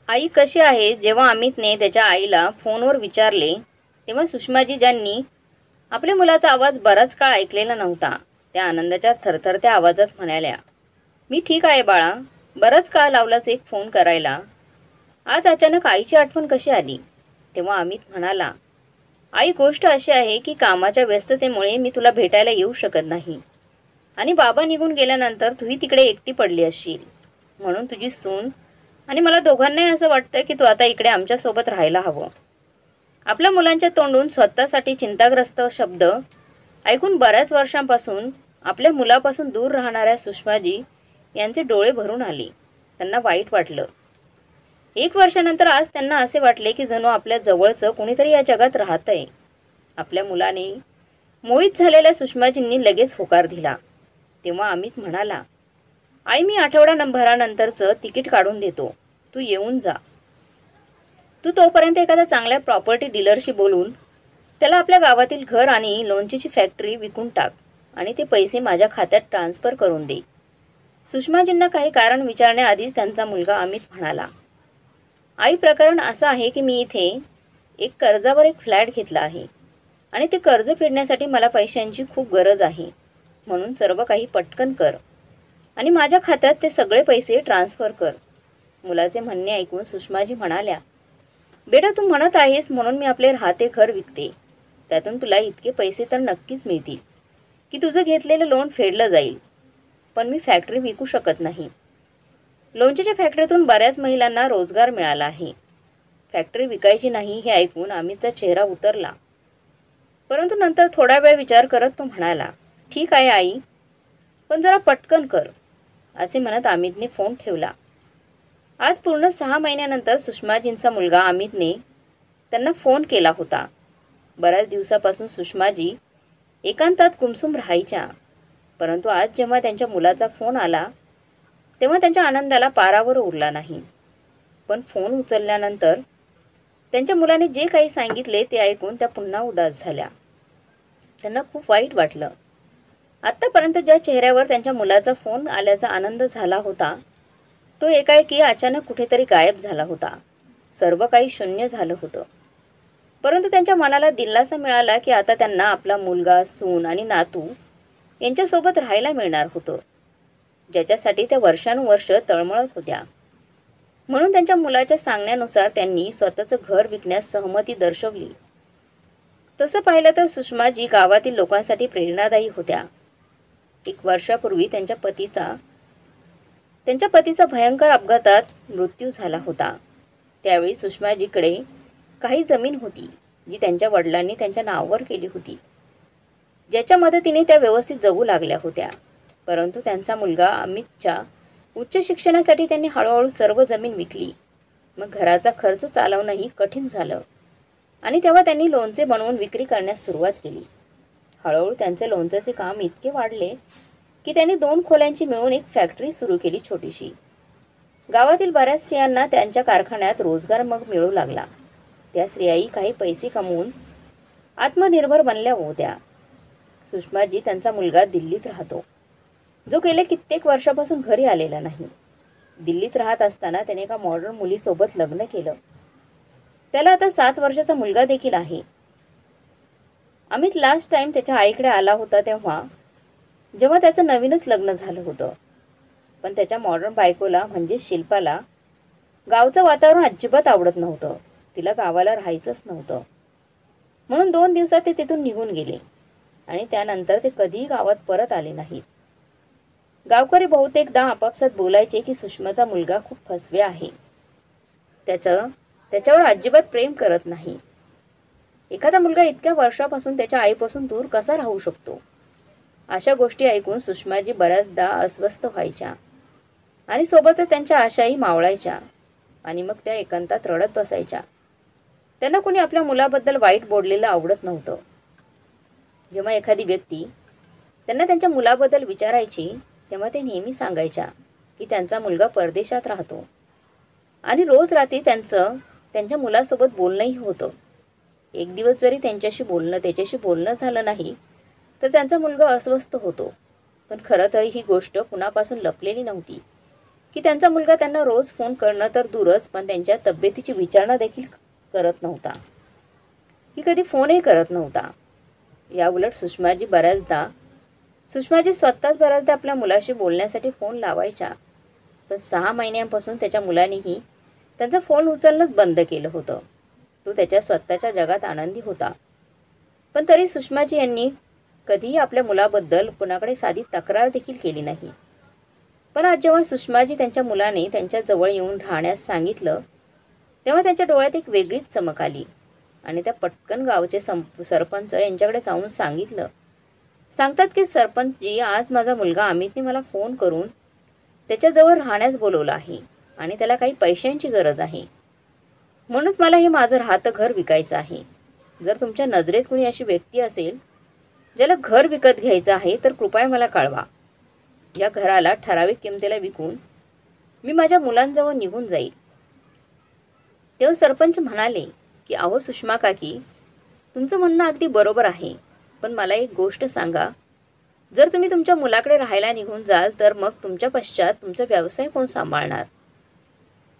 आई कशी आहे? जेव्हा अमितने त्याच्या आईला फोनवर विचारले, तेव्हा सुषमाजी ज्यांनी आपल्या मुलाचा आवाज बराच काळ ऐकलेला नव्हता, त्या आनंदाच्या थरथरत्या आवाजात म्हणाल्या, "मी ठीक आहे बाळा. बराच काळ लावलास एक फोन करायला. आज अचानक आईची आठवण कशी आली?" तेव्हा अमित म्हणाला, "आई, गोष्ट अशी आहे की कामाच्या व्यस्ततेमुळे मी तुला भेटायला येऊ शकत नाही. आणि बाबा निघून गेल्यानंतर तूही तिकडे एकटी पडली असशील. म्हणून तुझी सून आणि मला दोघांनाही असं वाटतं की तू आता इकडे आमच्यासोबत राहायला हवं." आपल्या मुलांच्या तोंडून स्वतःसाठी चिंताग्रस्त शब्द ऐकून बऱ्याच वर्षांपासून आपल्या मुलापासून दूर राहणाऱ्या सुषमाजी यांचे डोळे भरून आले. त्यांना वाईट वाटलं. 1 वर्षानंतर आज त्यांना असे वाटले की जणू आपल्या जवळचं कोणीतरी या जगात राहतंय. आपल्या मुलाने मोहित झालेल्या सुषमाजींनी लगेच होकार दिला. तेव्हा अमित म्हणाला, "आई, मी आठवडाभरानंतरचं तिकीट काढून देतो. तू येऊन जा. तू तोपर्यंत एखाद्या चांगल्या प्रॉपर्टी डीलरशी बोलून त्याला आपल्या गावातील घर आणि लोणचीची फॅक्टरी विकून टाक आणि ते पैसे माझ्या खात्यात ट्रान्सफर करून दे." सुषमाजींना काही कारण विचारण्याआधीच त्यांचा मुलगा अमित म्हणाला, "आई, प्रकरण असं आहे की मी इथे एक कर्जावर एक फ्लॅट घेतला आहे आणि ते कर्ज फेडण्यासाठी मला पैशांची खूप गरज आहे. म्हणून सर्व काही पटकन कर आणि माझ्या खात्यात ते सगळे पैसे ट्रान्सफर कर." मुलाचे म्हणणे ऐकून सुषमाजी म्हणाल्या, "बेटा, तू म्हणत आहेस म्हणून मी आपले राहते घर विकते. त्यातून तुला इतके पैसे तर नक्कीच मिळतील की तुझं घेतलेलं लोन फेडलं जाईल. पण मी फॅक्टरी विकू शकत नाही. लोणच्याच्या फॅक्टरीतून बऱ्याच महिलांना रोजगार मिळाला आहे. फॅक्टरी विकायची नाही." हे ऐकून अमितचा चेहरा उतरला. परंतु नंतर थोडा वेळ विचार करत तो म्हणाला, "ठीक आहे आई, पण जरा पटकन कर." असे म्हणत अमितने फोन ठेवला. आज पूर्ण 6 महिन्यानंतर सुषमाजींचा मुलगा अमितने त्यांना फोन केला होता. बऱ्याच दिवसापासून सुषमाजी एकांतात गुमसुम राहायच्या. परंतु आज जेव्हा त्यांच्या मुलाचा फोन आला तेव्हा त्यांच्या आनंदाला पारावर उरला नाही. पण फोन उचलल्यानंतर त्यांच्या मुलाने जे काही सांगितले ते ऐकून त्या पुन्हा उदास झाल्या. त्यांना खूप वाईट वाटलं. आत्तापर्यंत ज्या चेहऱ्यावर त्यांच्या मुलाचा फोन आल्याचा आनंद झाला होता तो एकाएकी अचानक कुठेतरी गायब झाला होता. सर्व काही शून्य झालं होतं. परंतु त्यांच्या मनाला दिलासा मिळाला की आता त्यांना आपला मुलगा, सून आणि नातू यांच्यासोबत राहायला मिळणार होतं, ज्याच्यासाठी त्या वर्षानुवर्ष तळमळत होत्या. म्हणून त्यांच्या मुलाच्या सांगण्यानुसार त्यांनी स्वतःचं घर विकण्यास सहमती दर्शवली. तसं पाहिलं तर सुषमाजी गावातील लोकांसाठी प्रेरणादायी होत्या. 1 वर्षापूर्वी त्यांच्या पतीचा भयंकर अपघातात मृत्यू झाला होता. त्यावेळी सुषमाजीकडे काही जमीन होती जी त्यांच्या वडिलांनी त्यांच्या नावावर केली होती, ज्याच्या मदतीने त्या व्यवस्थित जगू लागल्या होत्या. परंतु त्यांचा मुलगा अमितच्या उच्च शिक्षणासाठी त्यांनी हळूहळू सर्व जमीन विकली. मग घराचा खर्च चालवणंही कठीण झालं आणि तेव्हा त्यांनी लोणचे बनवून विक्री करण्यास सुरुवात केली. हळूहळू त्यांचे लोणच्याचे काम इतके वाढले की त्यांनी 2 खोल्यांची मिळून एक फॅक्टरी सुरू केली, छोटीशी. गावातील बऱ्याच स्त्रियांना त्यांच्या कारखान्यात रोजगार मग मिळू लागला. त्या स्त्रियाही काही पैसे कमवून आत्मनिर्भर बनल्या होत्या. सुषमाजी त्यांचा मुलगा दिल्लीत राहतो, जो गेले कित्येक वर्षापासून घरी आलेला नाही. दिल्लीत राहत असताना त्याने एका मॉडर्न मुलीसोबत लग्न केलं. त्याला आता 7 वर्षाचा मुलगा देखील आहे. अमित लास्ट टाइम त्याच्या आईकडे आला होता जेव्हा त्याचं नवीनच लग्न झालं होतं. पण त्याच्या मॉडर्न बायकोला म्हणजे शिल्पाला गावचं वातावरण अजिबात आवडत नव्हतं. तिला गावाला राहायचंच नव्हतं. म्हणून 2 दिवसात ते तिथून निघून गेले आणि त्यानंतर ते कधीही गावात परत आले नाहीत. गावकरी बहुतेकदा आपापसात बोलायचे की सुषमाचा मुलगा खूप फसवे आहे. त्याच्यावर अजिबात प्रेम करत नाही. एखादा मुलगा इतक्या वर्षापासून त्याच्या आईपासून दूर कसा राहू शकतो? अशा गोष्टी ऐकून सुषमाजी बऱ्याचदा अस्वस्थ व्हायच्या आणि सोबतच त्यांच्या आशाही मावळायच्या आणि मग त्या एकांतात रडत बसायच्या. त्यांना कोणी आपल्या मुलाबद्दल वाईट बोललेलं आवडत नव्हतं. जेव्हा एखादी व्यक्ती त्यांना त्यांच्या मुलाबद्दल विचारायची तेव्हा ते नेहमी सांगायच्या की त्यांचा मुलगा परदेशात राहतो आणि रोज रात्री त्यांच्या मुलासोबत बोलणंही होतं. एक दिवस जरी त्याच्याशी बोलणं झालं नाही तर त्यांचा मुलगा अस्वस्थ होतो. पण खरं तर ही गोष्ट कुणापासून लपलेली नव्हती. की त्यांचा मुलगा त्यांना रोज फोन करणं तर दूरच, पण त्यांच्या तब्येतीची विचारणा देखील करत नव्हता, की कधी फोनही करत नव्हता. याउलट सुषमाजी स्वतःच बऱ्याचदा आपल्या मुलाशी बोलण्यासाठी फोन लावायच्या. पण 6 महिन्यांपासून त्याच्या मुलानेही त्यांचा फोन उचलणंच बंद केलं होतं. तो त्याच्या स्वतःच्या जगात आनंदी होता. पण तरी सुषमाजी यांनी कधीही आपल्या मुलाबद्दल कुणाकडे साधी तक्रार देखील केली नाही. पण आज जेव्हा सुषमाजी त्यांच्या मुलाने त्यांच्या जवळ येऊन राहण्यास सांगितलं, तेव्हा त्यांच्या डोळ्यात एक वेगळीच चमक आली आणि त्या पटकन गावचे सरपंच यांच्याकडे जाऊन सांगतात की सरपंचजी, आज माझा मुलगा अमितने मला फोन करून त्याच्याजवळ राहण्यास बोलवलं आहे आणि त्याला काही पैशांची गरज आहे. म्हणूनच मला हे माझं राहतं घर विकायचं आहे. जर तुमच्या नजरेत कोणी अशी व्यक्ती असेल ज्याला घर विकत घ्यायचं आहे तर कृपया मला कळवा. या घराला ठराविक किमतीला विकून मी माझ्या मुलांजवळ निघून जाईल. तेव्हा सरपंच म्हणाले की अहो सुषमा काकी, तुमचं म्हणणं अगदी बरोबर आहे, पण मला एक गोष्ट सांगा, जर तुम्ही तुमच्या मुलाकडे राहायला निघून जाल तर मग तुमच्या पश्चात तुमचा व्यवसाय कोण सांभाळणार?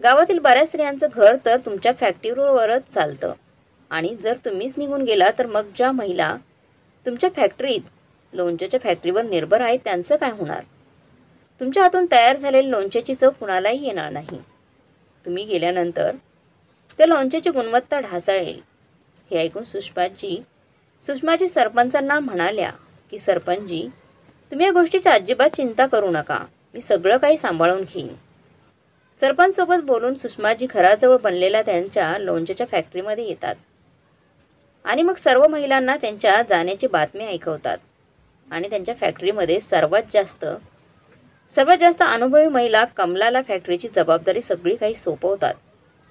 गावातील बऱ्याच स्त्रियांचं घर तर तुमच्या फॅक्टरीवरच चालतं आणि जर तुम्हीच निघून गेला तर मग ज्या महिला तुमच्या लोणच्याच्या फॅक्टरीवर निर्भर आहेत त्यांचं काय होणार? तुमच्या हातून तयार झालेली लोणच्याची चव कुणालाही येणार नाही. तुम्ही गेल्यानंतर त्या लोणच्याची गुणवत्ता ढासळेल. हे ऐकून सुषमाजी सरपंचांना म्हणाल्या की सरपंचजी, तुम्ही या गोष्टीची अजिबात चिंता करू नका, मी सगळं काही सांभाळून घेईन. सरपंचसोबत बोलून सुषमाजी घराजवळ बनलेल्या त्यांच्या लोणच्याच्या फॅक्टरीमध्ये येतात आणि मग सर्व महिलांना त्यांच्या जाण्याची बातमी ऐकवतात आणि त्यांच्या फॅक्टरीमध्ये सर्वात जास्त अनुभवी महिला कमलाला फॅक्टरीची जबाबदारी सगळी काही सोपवतात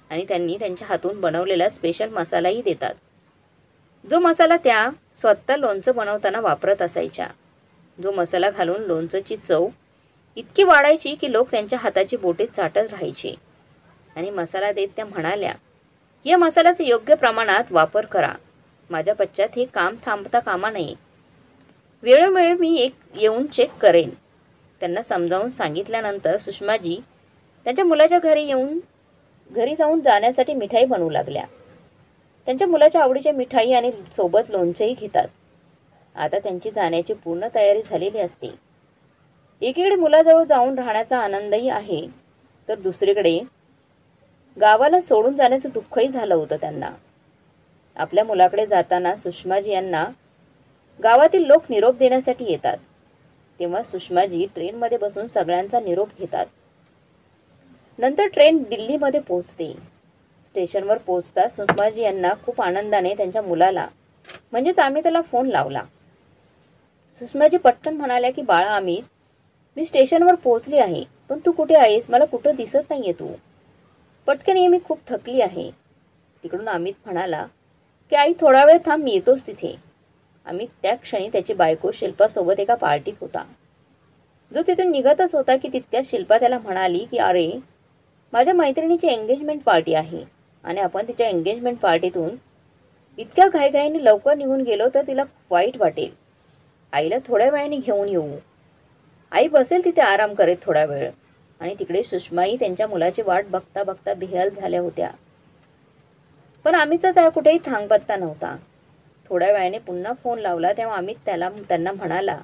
आणि त्यांनी त्यांच्या हातून बनवलेला स्पेशल मसालाही देतात, जो मसाला त्या स्वतः लोणचं बनवताना वापरत असायच्या. जो मसाला घालून लोणचंची चव इतकी वाढायची की लोक त्यांच्या हाताची बोटे चाटत राहायचे आणि मसाला देत त्या म्हणाल्या की या मसाल्याचा योग्य प्रमाणात वापर करा. माझ्या पश्चात हे काम थांबता कामा नये. वेळोवेळी मी येऊन चेक करेन. त्यांना समजावून सांगितल्यानंतर सुषमाजी त्यांच्या मुलाच्या घरी जाऊन जाण्यासाठी मिठाई बनवू लागल्या. त्यांच्या मुलाच्या आवडीच्या मिठाई आणि सोबत लोणचंही घेतात. आता त्यांची जाण्याची पूर्ण तयारी झालेली असते. एकीकडे मुलाजवळ जाऊन राहण्याचा आनंदही आहे, तर दुसरीकडे गावाला सोडून जाण्याचं दुःखही झालं होतं त्यांना. आपल्या मुलाकडे जाताना सुषमाजी यांना गावातील लोक निरोप देण्यासाठी येतात. तेव्हा सुषमाजी ट्रेनमध्ये बसून सगळ्यांचा निरोप घेतात. नंतर ट्रेन दिल्लीमध्ये पोहोचते. स्टेशनवर पोहोचता सुषमाजी यांना खूप आनंदाने त्यांच्या मुलाला म्हणजेच अमितला फोन लावला. सुषमाजी पटकन म्हणाल्या की बाळा अमित, मी स्टेशनवर पोहोचली आहे, पण तू कुठे आहेस? मला कुठं दिसत नाहीये तू. पटकन ये, मी खूप थकली आहे. तिकडून अमित म्हणाला की आई थोडा वेळ थांब, मी येतोच तिथे. अमित त्या क्षणी त्याची बायको शिल्पासोबत एका पार्टीत होता. जो तिथून निघतच होता की तितक्यात शिल्पा त्याला म्हणाली की अरे, माझ्या मैत्रिणीची एंगेजमेंट पार्टी आहे आणि आपण तिच्या एंगेजमेंट पार्टीतून इतक्या घाईघाईने लवकर निघून गेलो तर तिला वाईट वाटेल. आईला थोड्या वेळाने घेऊन येऊ. आई बसेल तिथे आराम करेत थोडा वेळ. आणि तिकडे सुषमाई त्यांच्या मुलाची वाट बघता बघता बेहाल झाल्या होत्या. पण अमितचा त्या कुठेही थांगपत्ता नव्हता. थोड्या वेळाने पुन्हा फोन लावला तेव्हा अमित त्यांना म्हणाला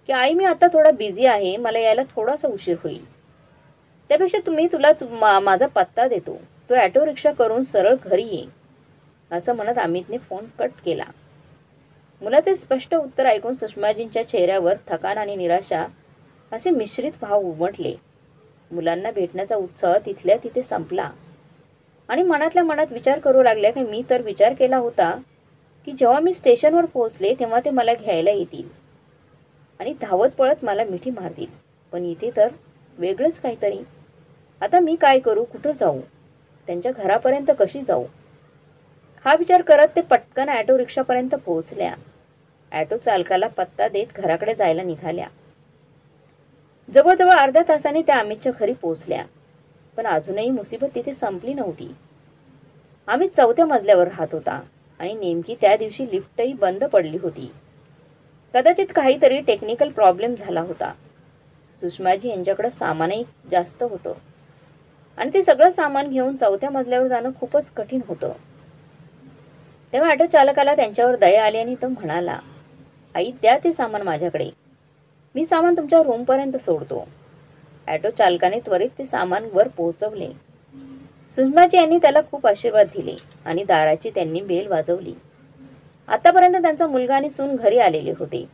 की आई, मी आता थोडा बिझी आहे, मला यायला थोडासा उशीर होईल. त्यापेक्षा तुला माझा पत्ता देतो, तो ॲटो रिक्षा करून सरळ घरी ये, असं म्हणत अमितने फोन कट केला. मुलाचे स्पष्ट उत्तर ऐकून सुषमाजींच्या चेहऱ्यावर थकान आणि निराशा असे मिश्रित भाव उमटले. मुलांना भेटण्याचा उत्साह तिथल्या तिथे संपला आणि मनातल्या मनात विचार करू लागल्या की मी तर विचार केला होता की जेव्हा मी स्टेशनवर पोहोचले तेव्हा ते मला घ्यायला येतील आणि धावत पळत मला मिठी मारतील, पण इथे तर वेगळंच काहीतरी. आता मी काय करू? कुठं जाऊ? त्यांच्या घरापर्यंत कशी जाऊ? हा विचार करत ते पटकन ॲटो रिक्षापर्यंत पोहोचल्या. ॲटो चालकाला पत्ता देत घराकडे जायला निघाल्या. जवळजवळ अर्ध्या तासाने त्या अमितच्या घरी पोहोचल्या. पण अजूनही मुसीबत तिथे संपली नव्हती. अमित 4थ्या मजल्यावर राहत होता आणि नेमकी त्या दिवशी लिफ्टही बंद पडली होती. कदाचित काहीतरी टेक्निकल प्रॉब्लेम झाला होता. सुषमाजी यांच्याकडे सामानही जास्त होतं. आणि ते सगळं सामान घेऊन 4थ्या मजल्यावर जाणं खूपच कठीण होतं. तेव्हा ऑटो चालकाला त्यांच्यावर दया आली आणि तो म्हणाला, आई द्या ते सामान माझ्याकडे, मी सामान तुमच्या रूमपर्यंत सोडतो. ऑटो चालकाने त्वरित ते सामान वर पोहोचवले. सुषमाजी यांनी त्याला खूप आशीर्वाद दिले आणि दाराची त्यांनी बेल वाजवली. आतापर्यंत त्यांचा मुलगा आणि सून घरी आलेले होते.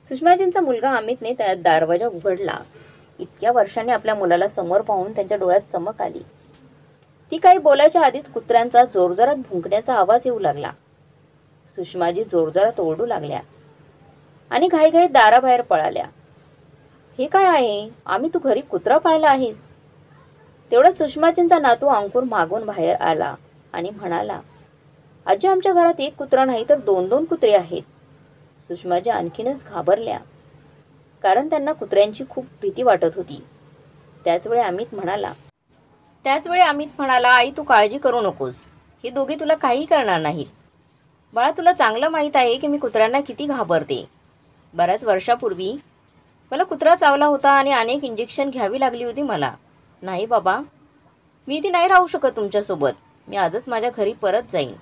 सुषमाजींचा मुलगा अमितने त्या दरवाजा उघडला. इतक्या वर्षांनी आपल्या मुलाला समोर पाहून त्यांच्या डोळ्यात चमक आली. ती काही बोलायच्या आधीच कुत्र्यांचा जोरजोरात भुंकण्याचा आवाज येऊ लागला. सुषमाजी जोरजोरात ओरडू लागल्या आणि घाईघाईत दाराबाहेर पळाल्या. हे काय आहे? आम्ही तू घरी कुत्रा पाळला आहेस? तेवढा सुषमाजींचा नातू अंकुर मागून बाहेर आला आणि म्हणाला, आजी आमच्या घरात एक कुत्रा नाही तर 2-2 कुत्रे आहेत. सुषमाजी आणखीनच घाबरल्या, कारण त्यांना कुत्र्यांची खूप भीती वाटत होती. त्याचवेळी अमित म्हणाला, आई तू काळजी करू नकोस, ही दोघी तुला काही करणार नाहीत. बाळा तुला चांगलं माहीत आहे की मी कुत्र्यांना किती घाबरते. बऱ्याच वर्षापूर्वी मला कुत्रा चावला होता आणि अनेक इंजेक्शन घ्यावी लागली होती मला. नाही बाबा, मी इथे नाही राहू शकत तुमच्यासोबत, मी आजच माझ्या घरी परत जाईन.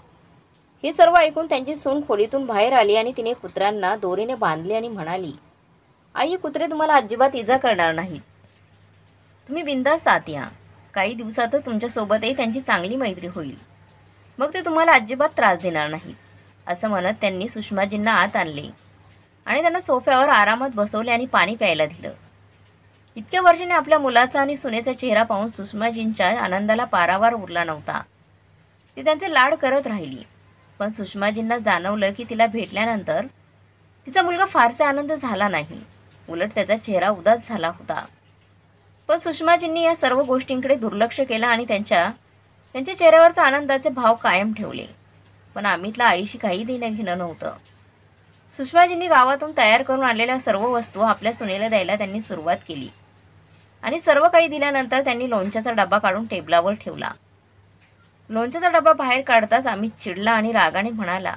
हे सर्व ऐकून त्यांची सून खोलीतून बाहेर आली आणि तिने कुत्र्यांना दोरीने बांधले आणि म्हणाली, आई कुत्रे तुम्हाला अजिबात इजा करणार नाहीत, तुम्ही बिंदास आत या. काही दिवसातच तुमच्यासोबतही त्यांची चांगली मैत्री होईल, मग ते तुम्हाला अजिबात त्रास देणार नाहीत. असं म्हणत त्यांनी सुषमाजींना आत आणले आणि त्यांना सोफ्यावर आरामात बसवले आणि पाणी प्यायला दिलं. इतक्या वर्षाने आपल्या मुलाचा आणि सुनेचा चेहरा पाहून सुषमाजींच्या आनंदाला पारावार उरला नव्हता. ती त्यांचे लाड करत राहिली, पण सुषमाजींना जाणवलं की तिला भेटल्यानंतर तिचा मुलगा फारसा आनंद झाला नाही, उलट त्याचा चेहरा उदास झाला होता. पण सुषमाजींनी या सर्व गोष्टींकडे दुर्लक्ष केलं आणि त्यांच्या चेहऱ्यावरचे आनंदाचे भाव कायम ठेवले. पण अमितला आईशी काही देणं घेणं नव्हतं. सुषमाजींनी गावातून तयार करून आणलेल्या सर्व वस्तू आपल्या सुनेला द्यायला त्यांनी सुरुवात केली आणि सर्व काही दिल्यानंतर त्यांनी लोणच्याचा डबा काढून टेबलावर ठेवला. लोणच्याचा डबा बाहेर काढताच अमित चिडला आणि रागाने म्हणाला,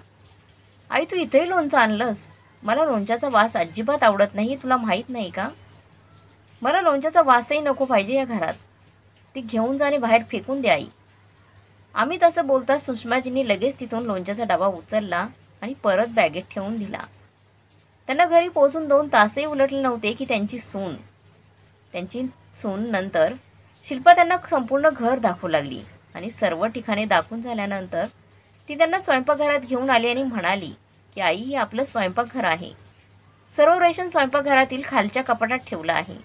आई तू इथेही लोणचं आणलंस? मला लोणच्याचा वास अजिबात आवडत नाही, तुला माहीत नाही का? मला लोणच्याचा वासही नको पाहिजे या घरात, ती घेऊन जाणे बाहेर फेकून द्या आई. अमित असं बोलताच सुषमाजींनी लगेच तिथून लोणच्याचा डबा उचलला आणि परत बॅगेत ठेवून दिला. त्यांना घरी पोहोचून 2 तासही उलटले नव्हते की त्यांची सून नंतर शिल्पा त्यांना संपूर्ण घर दाखवू लागली आणि सर्व ठिकाणे दाखवून झाल्यानंतर ती त्यांना स्वयंपाकघरात घेऊन आली आणि म्हणाली की आई हे आपलं स्वयंपाकघर आहे. सर्व रेशन स्वयंपाकघरातील खालच्या कपाटात ठेवलं आहे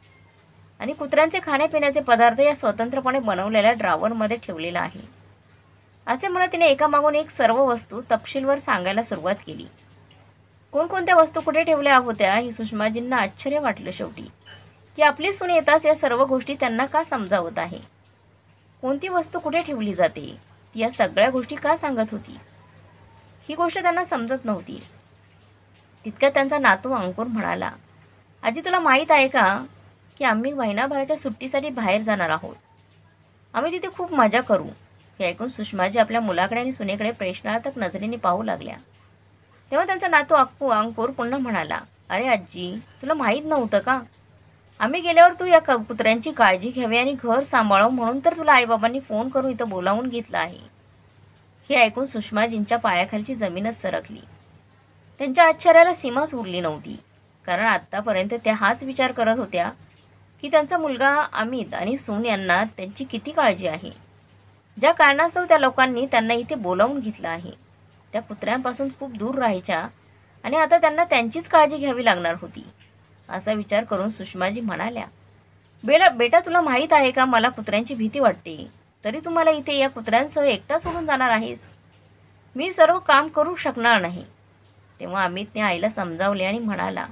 आणि कुत्र्यांचे खाण्यापिण्याचे पदार्थ या स्वतंत्रपणे बनवलेल्या ड्रॉवरमध्ये ठेवलेला आहे. असे म्हणत तिने एकामागून एक सर्व वस्तू तपशीलवर सांगायला सुरुवात केली. कोणकोणत्या वस्तू कुठे ठेवल्या होत्या हे सुषमाजींना आश्चर्य वाटलं शेवटी, की आपली सून येताच या सर्व गोष्टी त्यांना का समजावत आहे. कोणती वस्तू कुठे ठेवली जाते, ती या सगळ्या गोष्टी का सांगत होती, ही गोष्ट त्यांना समजत नव्हती. तितक्यात त्यांचा नातू अंकुर म्हणाला, आजी तुला माहीत आहे का की आम्ही महिनाभराच्या सुट्टीसाठी बाहेर जाणार आहोत, आम्ही तिथे खूप मजा करू. हे ऐकून सुषमाजी आपल्या मुलाकडे आणि सुनेकडे प्रश्नार्थक नजरेने पाहू लागल्या. तेव्हा त्यांचा नातू अंकुर पुन्हा म्हणाला, अरे आजी तुला माहीत नव्हतं का, आम्ही गेल्यावर तू या कुत्र्यांची काळजी घ्यावी आणि घर सांभाळावं म्हणून तर तुला आईबाबांनी फोन करून इथं बोलावून घेतलं आहे. हे ऐकून सुषमाजींच्या पायाखालची जमीनच सरकली. त्यांच्या आश्चर्याला सीमाच उरली नव्हती, कारण आत्तापर्यंत त्या हाच विचार करत होत्या की त्यांचा मुलगा अमित आणि सून यांना त्यांची किती काळजी आहे. ज्या कारणास्तव त्या लोकांनी त्यांना इथे बोलावून घेतलं आहे, त्या कुत्र्यांपासून खूप दूर राहायच्या आणि आता त्यांना त्यांचीच काळजी घ्यावी लागणार होती. असा विचार करून सुषमाजी म्हणाल्या, बेटा तुला माहीत आहे का मला कुत्र्यांची भीती वाटते, तरी तुम्हाला इथे या कुत्र्यांसह एकटा सोडून जाणार आहेस, मी सर्व काम करू शकणार नाही. तेव्हा अमितने आईला समजावले आणि म्हणाला,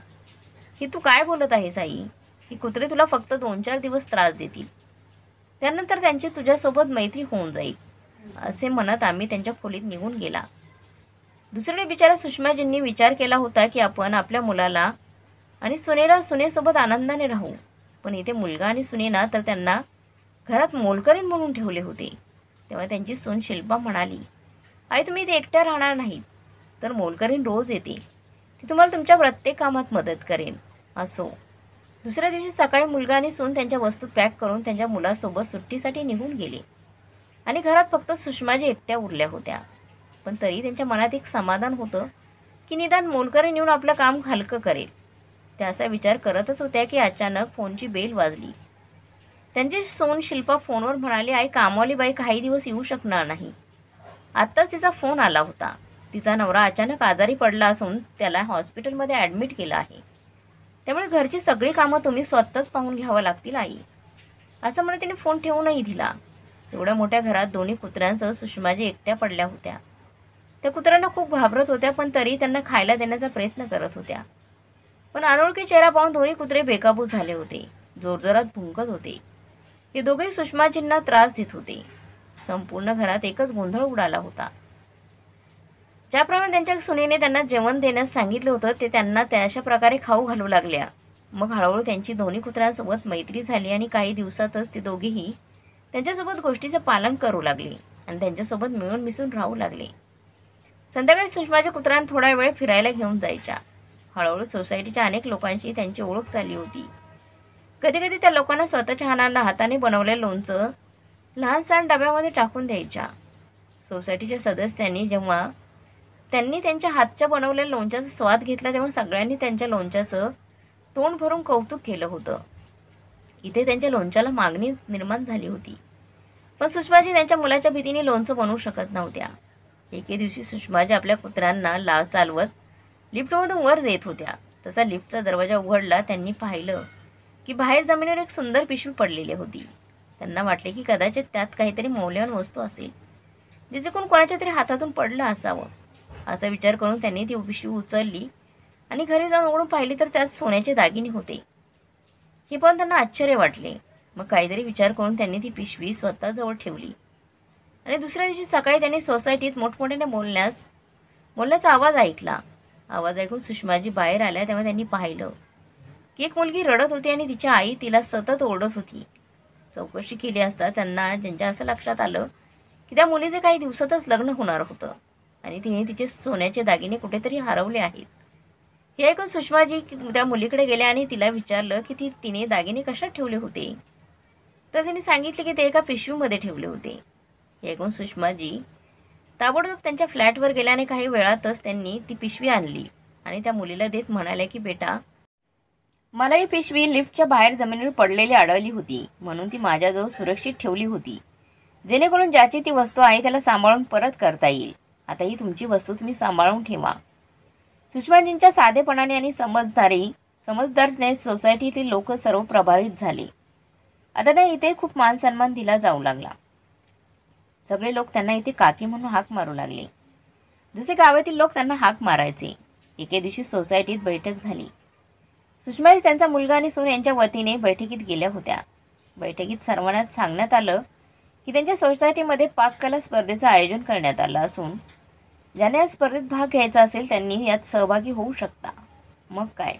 ही तू काय बोलत आहेस आई, ही कुत्रे तुला फक्त 2-4 दिवस त्रास देतील, त्यानंतर त्यांची तुझ्यासोबत मैत्री होऊन जाईल. असे म्हणत आम्ही त्यांच्या खोलीत निघून गेला. दुसरीकडे बिचारा सुषमाजींनी विचार केला होता की आपण आपल्या मुलाला आणि सुनेसोबत आनंदाने राहू, पण इथे मुलगा आणि सुनेना तर त्यांना घरात मोलकरीण म्हणून ठेवले होते. तेव्हा त्यांची सून शिल्पा म्हणाली, आई तुम्ही इथे एकट्या राहणार नाहीत, तर मोलकरीण रोज येते, ती तुम्हाला तुमच्या प्रत्येक कामात मदत करेन. असो दुसऱ्या दिवशी सकाळी मुलगा आणि सून त्यांच्या वस्तू पॅक करून त्यांच्या मुलासोबत सुट्टीसाठी निघून गेले आणि घरात फक्त सुषमाजी एकट्या उरल्या होत्या. पण तरी त्यांच्या मनात एक समाधान होतं की निदान मोलकरी नेऊन आपलं काम हलकं करेल. त्या असा विचार करतच होत्या की अचानक फोनची बेल वाजली. त्यांची सून शिल्पा फोनवर म्हणाली, आई कामवाली बाई काही दिवस येऊ शकणार नाही. आत्ताच तिचा फोन आला होता. तिचा नवरा अचानक आजारी पडला असून त्याला हॉस्पिटलमध्ये ॲडमिट केलं आहे. त्यामुळे घरची सगळी कामं तुम्ही स्वतःच पाहून घ्यावं लागतील आई. असं म्हणत तिने फोन ठेवूनही दिला. एवढ्या मोठ्या घरात दोन्ही कुत्र्यांसह सुषमाजी एकट्या पडल्या होत्या. त्या कुत्र्यांना खूप घाबरत होत्या, पण तरी त्यांना खायला देण्याचा प्रयत्न करत होत्या. पण अनोळखी चेहरा पाहून दोन्ही कुत्रे बेकाबू झाले होते. जोरजोरात भुंकत होते. हे दोघेही सुषमाजींना त्रास देत होते. संपूर्ण घरात एकच गोंधळ उडाला होता. ज्याप्रमाणे त्यांच्या सुनेने त्यांना जेवण देण्यास सांगितलं होतं ते त्यांना अशा प्रकारे खाऊ घालू लागल्या. मग हळूहळू त्यांची दोन्ही कुत्र्यांसोबत मैत्री झाली आणि काही दिवसातच ते दोघेही त्यांच्यासोबत गोष्टीचं पालन करू लागले आणि त्यांच्यासोबत मिळून मिसळून राहू लागले. संध्याकाळी सुषमाच्या कुत्र्यांना थोडा वेळ फिरायला घेऊन जायच्या. हळूहळू सोसायटीच्या अनेक लोकांशी त्यांची ओळख झाली होती. कधीकधी त्या लोकांना स्वतःच्या हाताने बनवलेलं लोणचं लहान सहान डब्यामध्ये टाकून द्यायच्या. सोसायटीच्या सदस्यांनी जेव्हा त्यांनी त्यांच्या हातच्या बनवलेल्या लोणच्याचा स्वाद घेतला तेव्हा सगळ्यांनी त्यांच्या लोणच्याचं तोंड भरून कौतुक केलं होतं. इथे त्यांच्या लोणच्याला मागणी निर्माण झाली होती. पण सुषमाजी त्यांच्या मुलाच्या भीतीने लोणचं बनवू शकत नव्हत्या. एके दिवशी सुषमाजी आपल्या कुत्र्यांना चालवत लिफ्टमधून वर येत होत्या. तसा लिफ्टचा दरवाजा उघडला. त्यांनी पाहिलं की बाहेर जमिनीवर एक सुंदर पिशवी पडलेली होती. त्यांना वाटले की कदाचित त्यात काहीतरी मौल्यवान वस्तू असेल, जिचे कोणाच्या तरी हातातून पडलं असावं. असा विचार करून त्यांनी ती पिशवी उचलली आणि घरी जाऊन उघडून पाहिली तर त्यात सोन्याचे दागिने होते. हे पण त्यांना आश्चर्य वाटले. मग काहीतरी विचार करून त्यांनी ती पिशवी स्वतःजवळ ठेवली आणि दुसऱ्या दिवशी सकाळी त्यांनी सोसायटीत मोठमोठ्याने बोलण्याचा आवाज ऐकला. आवाज ऐकून सुषमाजी बाहेर आल्या तेव्हा त्यांनी पाहिलं की एक मुलगी रडत होती आणि तिची आई तिला सतत ओरडत होती. चौकशी केली असता त्यांच्या असं लक्षात आलं की त्या मुलीचे काही दिवसातच लग्न होणार होतं आणि तिने तिचे सोन्याचे दागिने कुठेतरी हरवले आहेत. हे ऐकून सुषमाजी त्या मुलीकडे गेल्या आणि तिला विचारलं की तिने दागिने कशात ठेवले होते. तर तिने सांगितले की ते एका पिशवीमध्ये ठेवले होते. हे ऐकून सुषमाजी ताबडतोब त्यांच्या फ्लॅटवर गेल्या आणि काही वेळातच त्यांनी ती पिशवी आणली आणि त्या मुलीला देत म्हणाले की बेटा, मला ही पिशवी लिफ्टच्या बाहेर जमिनीवर पडलेली आढळली होती म्हणून ती माझ्याजवळ सुरक्षित ठेवली होती, जेणेकरून ज्याची ती वस्तू आहे त्याला सांभाळून परत करता येईल. आता ही तुमची वस्तू तुम्ही सांभाळून ठेवा. सुषमाजींच्या साधेपणाने आणि समजदारने सोसायटीतील लोक सर्व प्रभावित झाले. आता त्या इथे खूप मानसन्मान दिला जाऊ लागला. सगळे लोक त्यांना इथे काकी म्हणून हाक मारू लागले, जसे गावातील लोक त्यांना हाक मारायचे. एके दिवशी सोसायटीत बैठक झाली. सुषमाजी त्यांचा मुलगा आणि सून यांच्या वतीने बैठकीत गेल्या होत्या. बैठकीत सर्वांना सांगण्यात आलं की त्यांच्या सोसायटीमध्ये पाककला स्पर्धेचं आयोजन करण्यात आलं असून ज्याने या स्पर्धेत भाग घ्यायचा असेल त्यांनी यात सहभागी होऊ शकता. मग काय,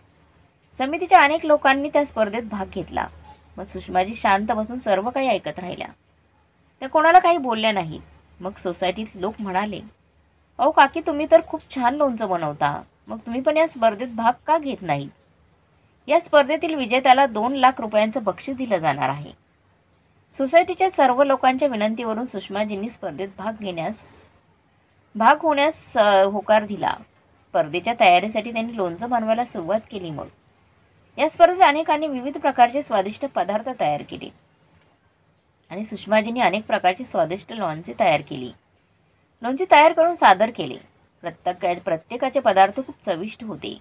समितीच्या अनेक लोकांनी त्या स्पर्धेत भाग घेतला. मग सुषमाजी शांत बसून सर्व काही ऐकत राहिल्या. त्या कोणाला काही बोलल्या नाहीत. मग सोसायटीत लोक म्हणाले, अहो काकी, तुम्ही तर खूप छान लोणचं बनवता, मग तुम्ही पण या स्पर्धेत भाग का घेत नाहीत? या स्पर्धेतील विजेत्याला 2 लाख रुपयांचं बक्षीस दिलं जाणार आहे. सोसायटीच्या सर्व लोकांच्या विनंतीवरून सुषमाजींनी स्पर्धेत भाग होण्यास होकार दिला. स्पर्धेच्या तयारीसाठी त्यांनी लोणचं बनवायला सुरुवात केली. मग या स्पर्धेत अनेकांनी विविध प्रकारचे स्वादिष्ट पदार्थ तयार केले आणि सुषमाजींनी अनेक प्रकारची स्वादिष्ट लोणची तयार करून सादर केले. प्रत्येकाचे पदार्थ खूप चविष्ट होते.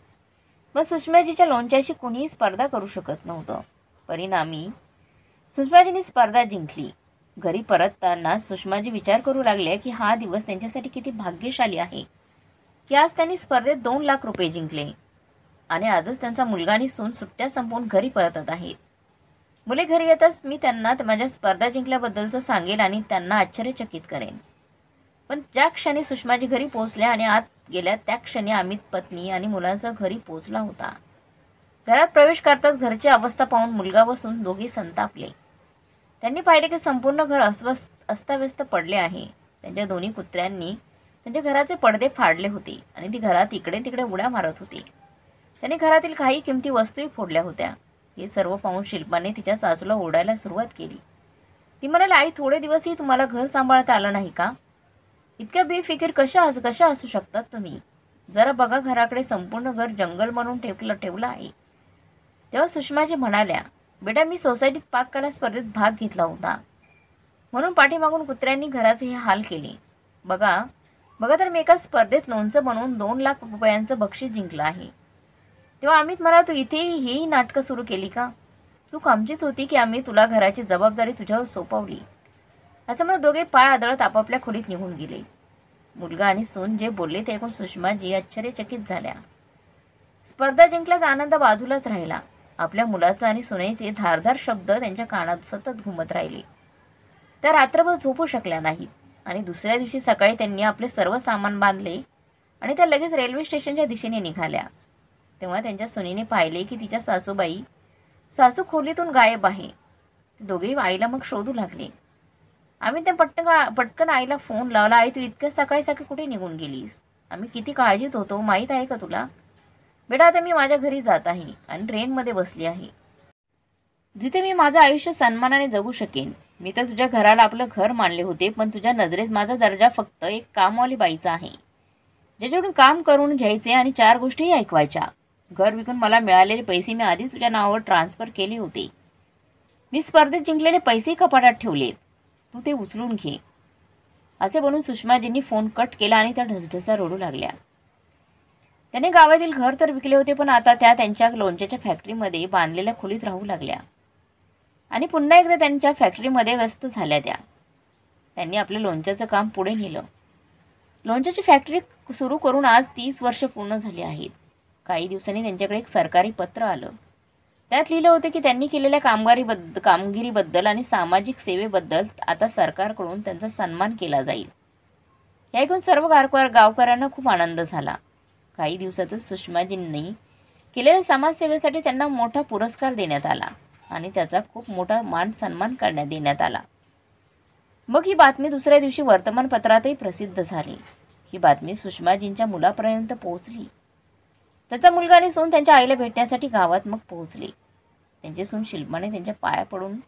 मग सुषमाजीच्या लोणच्याशी कुणीही स्पर्धा करू शकत नव्हतं. परिणामी सुषमाजींनी स्पर्धा जिंकली. घरी परतताना सुषमाजी विचार करू लागले की हा दिवस त्यांच्यासाठी किती भाग्यशाली आहे की आज त्यांनी स्पर्धेत 2 लाख रुपये जिंकले आणि आजच त्यांचा मुलगा आणि सून सुट्ट्या संपवून घरी परतत आहेत. मुले घरी येताच मी त्यांना माझ्या स्पर्धा जिंकल्याबद्दलचं सांगेन आणि त्यांना आश्चर्यचकित करेन. पण ज्या क्षणी सुषमाजी घरी पोहोचल्या आणि आत गेल्या त्या क्षणी अमित पत्नी आणि मुलांसह घरी पोहोचला होता. घरात प्रवेश करताच घरची अवस्था पाहून मुलगा व सून दोघे संतापले. त्यांनी पाहिले की संपूर्ण घर अस्ताव्यस्त पडले आहे. त्यांच्या दोन्ही कुत्र्यांनी त्यांच्या घराचे पडदे फाडले होते आणि ती घरात इकडे तिकडे उड्या मारत होती. त्यांनी घरातील काही किमती वस्तूही फोडल्या होत्या. हे सर्व पाहून शिल्पाने तिच्या सासूला ओरडायला सुरुवात केली. ती म्हणाली, आई थोडे दिवसही तुम्हाला घर सांभाळता आलं नाही का? इतक्या बेफिकीर कशा असू शकतात तुम्ही? जरा बघा, घराकडे संपूर्ण घर जंगल म्हणून ठेवलं आहे. तेव्हा सुषमाजी म्हणाल्या, बेटा मी सोसायटीत पाककला स्पर्धेत भाग घेतला होता म्हणून पाठीमागून कुत्र्यांनी घराचे हे हाल केले. बघा तर मी एका स्पर्धेत लोणचं बनवून 2 लाख रुपयांचं बक्षीस जिंकलं आहे. तेव्हा अमित म्हणाला, तू इथेही हेही नाटकं सुरू केली का? चूक आमचीच होती की आम्ही तुला घराची जबाबदारी तुझ्यावर सोपवली. असं म्हणत दोघे पाय आदळत आपापल्या खोलीत निघून गेले. मुलगा आणि सून जे बोलले ते ऐकून सुषमाजी आश्चर्यचकित झाल्या. स्पर्धा जिंकल्याचा आनंद बाजूलाच राहिला. आपल्या मुलाचा आणि सुनेचे धारदार शब्द त्यांच्या कानात सतत घुमत राहिले. त्या रात्रभर झोपू शकल्या नाहीत आणि दुसऱ्या दिवशी सकाळी त्यांनी आपले सर्व सामान बांधले आणि त्या लगेच रेल्वे स्टेशनच्या दिशेने निघाल्या. तेव्हा त्यांच्या सुनेने पाहिले की तिच्या सासू खोलीतून गायब आहे. ते दोघेही आईला मग शोधू लागले. आम्ही त्या पटकन आईला फोन लावला, आई तू इतक्या सकाळी कुठे निघून गेलीस? आम्ही किती काळजीत होतो माहीत आहे का तुला? बेटा आता मी माझ्या घरी जात आहे आणि ट्रेनमध्ये बसली आहे, जिथे मी माझं आयुष्य सन्मानाने जगू शकेन. मी तर तुझ्या घराला आपलं घर मानले होते, पण तुझ्या नजरेत माझा दर्जा फक्त एक कामवाली बाईचा आहे, ज्याच्याकडून काम करून घ्यायचे आणि 4 गोष्टीही ऐकवायच्या. घर विकून मला मिळालेले पैसे मी आधीच तुझ्या नावावर ट्रान्सफर केले होते. मी स्पर्धेत जिंकलेले पैसेही कपाटात ठेवलेत, तू ते उचलून घे. असे बोलून सुषमाजींनी फोन कट केला आणि त्या ढसढसा रडू लागल्या. त्याने गावातील घर तर विकले होते, पण आता त्या त्यांच्या लोणच्याच्या फॅक्टरीमध्ये बांधलेल्या खोलीत राहू लागल्या आणि पुन्हा एकदा त्यांच्या फॅक्टरीमध्ये व्यस्त झाल्या. त्यांनी आपलं लोणच्याचं काम पुढे नेलं. लोणच्याची फॅक्टरी सुरू करून आज 30 वर्ष पूर्ण झाली आहेत. काही दिवसांनी त्यांच्याकडे एक सरकारी पत्र आलं. त्यात लिहिलं होतं की त्यांनी केलेल्या कामगिरीबद्दल आणि सामाजिक सेवेबद्दल आता सरकारकडून त्यांचा सन्मान केला जाईल. हे ऐकून सर्व गावकऱ्यांना खूप आनंद झाला. काही दिवसातच सुषमाजींनी केलेल्या समाजसेवेसाठी त्यांना मोठा पुरस्कार देण्यात आला आणि त्याचा खूप मोठा मान सन्मान देण्यात आला. मग ही बातमी दुसऱ्या दिवशी वर्तमानपत्रातही प्रसिद्ध झाली. ही बातमी सुषमाजींच्या मुलापर्यंत पोहोचली. त्याचा मुलगा आणि सून त्यांच्या आईला भेटण्यासाठी गावात मग पोहोचले. त्यांची सून शिल्पाने त्यांच्या पाया पडून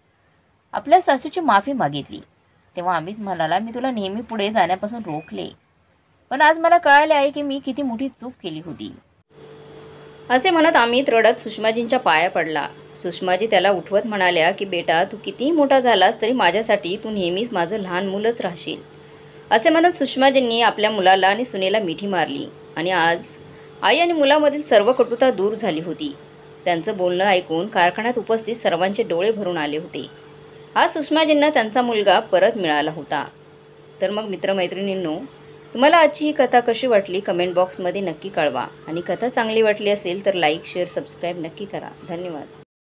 आपल्या सासूची माफी मागितली. तेव्हा अमित म्हणाला, मी तुला नेहमी पुढे जाण्यापासून रोखले, पण आज मला कळाले आहे की मी किती मोठी चूक केली होती. असे म्हणत अमित रडत सुषमाजींच्या पाया पडला. सुषमाजी त्याला उठवत म्हणाल्या की बेटा तू कितीही मोठा झालास तरी माझ्यासाठी तू नेहमीच माझं लहान मुलंच राहशील. असे म्हणत सुषमाजींनी आपल्या मुलाला आणि सुनेला मिठी मारली आणि आज आई आणि मुलामधील सर्व कटुता दूर झाली होती. त्यांचं बोलणं ऐकून कारखान्यात उपस्थित सर्वांचे डोळे भरून आले होते. आज सुषमाजींना त्यांचा मुलगा परत मिळाला होता. तर मग मित्रमैत्रिणींनो, तुम्हाला आजची ही कथा कशी वाटली कमेंट बॉक्समध्ये नक्की कळवा आणि कथा चांगली वाटली असेल तर लाईक शेअर सबस्क्राईब नक्की करा. धन्यवाद.